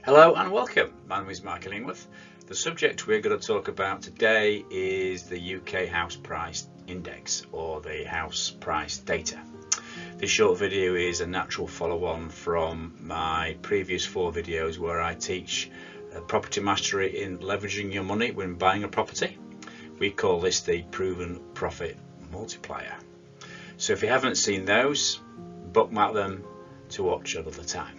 Hello and welcome. My name is Michael Ingworth. The subject we're going to talk about today is the UK House Price Index, or the house price data. This short video is a natural follow-on from my previous 4 videos where I teach property mastery in leveraging your money when buying a property. We call this the proven profit multiplier. So if you haven't seen those, bookmark them to watch another time.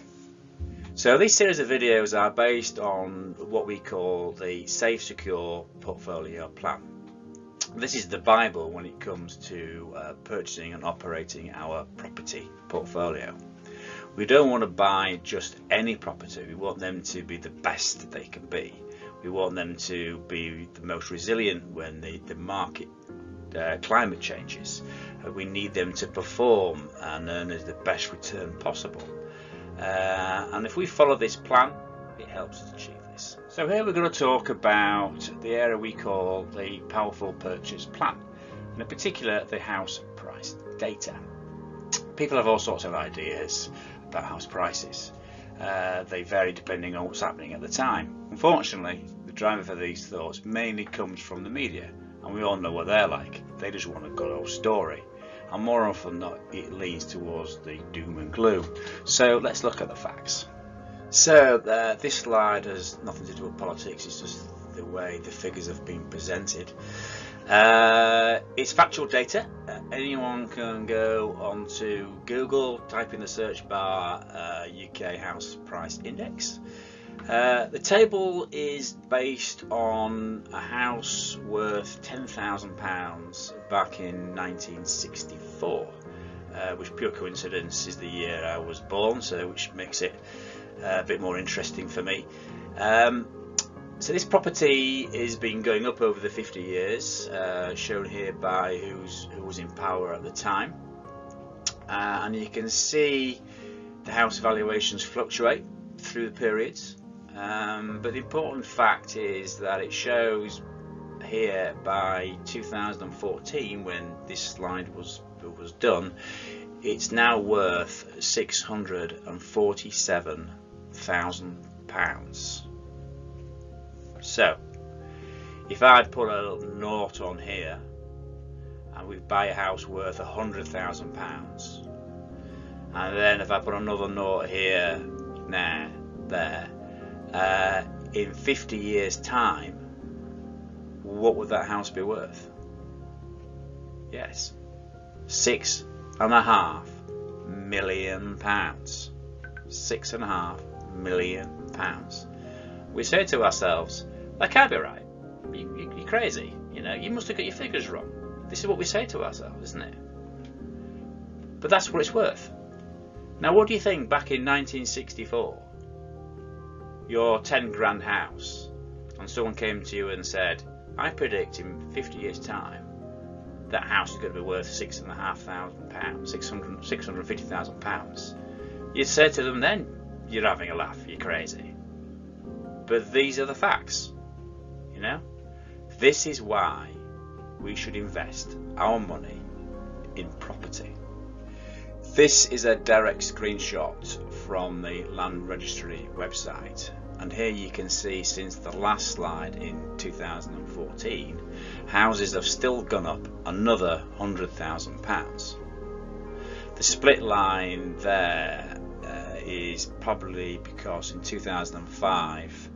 So this series of videos are based on what we call the Safe Secure Portfolio Plan. This is the Bible when it comes to purchasing and operating our property portfolio. We don't want to buy just any property. We want them to be the best they can be. We want them to be the most resilient when the market climate changes. We need them to perform and earn us the best return possible. And if we follow this plan, it helps us achieve this. So here we're going to talk about the area we call the powerful purchase plan, and in particular the house price data. People have all sorts of ideas about house prices. They vary depending on what's happening at the time. Unfortunately, the driver for these thoughts mainly comes from the media, and we all know what they're like. They just want a good old story. And more often than not, it leans towards the doom and gloom. So let's look at the facts. So this slide has nothing to do with politics, it's just the way the figures have been presented. It's factual data. Anyone can go onto Google, type in the search bar UK House Price Index. The table is based on a house worth £10,000 back in 1964, which pure coincidence is the year I was born, so which makes it a bit more interesting for me. So this property has been going up over the 50 years, shown here by who was in power at the time, and you can see the house valuations fluctuate through the periods. But the important fact is that it shows here by 2014, when this slide was done, it's now worth £647,000. So if I put a little nought on here and we buy a house worth £100,000, and then if I put another nought here, there, in 50 years time, what would that house be worth? Yes, £6.5 million. £6.5 million. We say to ourselves, that can't be right. You're crazy. You know, you must have got your figures wrong. This is what we say to ourselves, isn't it? But that's what it's worth. Now, what do you think back in 1964? Your 10 grand house, and someone came to you and said, I predict in 50 years time that house is going to be worth £6,500, £650,000. You'd say to them then, you're having a laugh, you're crazy. But these are the facts, you know. This is why we should invest our money in property. This is a direct screenshot from the Land Registry website, and here you can see since the last slide in 2014, houses have still gone up another £100,000. The split line there is probably because in 2005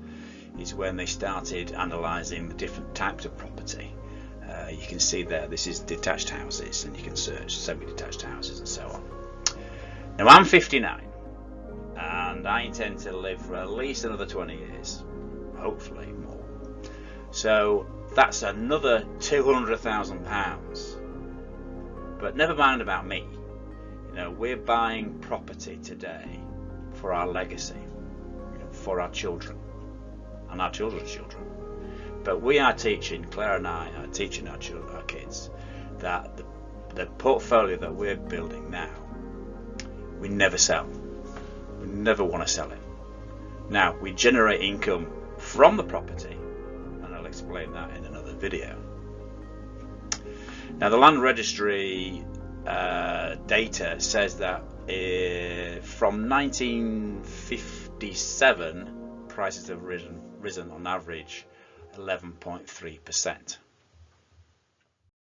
is when they started analysing the different types of property. You can see there, this is detached houses, and you can search semi-detached houses and so on. Now I'm 59 and I intend to live for at least another 20 years, hopefully more. So that's another £200,000. But never mind about me. You know, we're buying property today for our legacy, you know, for our children and our children's children. But we are teaching, Claire and I are teaching our children, our kids, that the portfolio that we're building now, we never sell. We never want to sell it. Now, we generate income from the property, and I'll explain that in another video. Now, the Land Registry data says that from 1957 prices have risen on average 11.3%.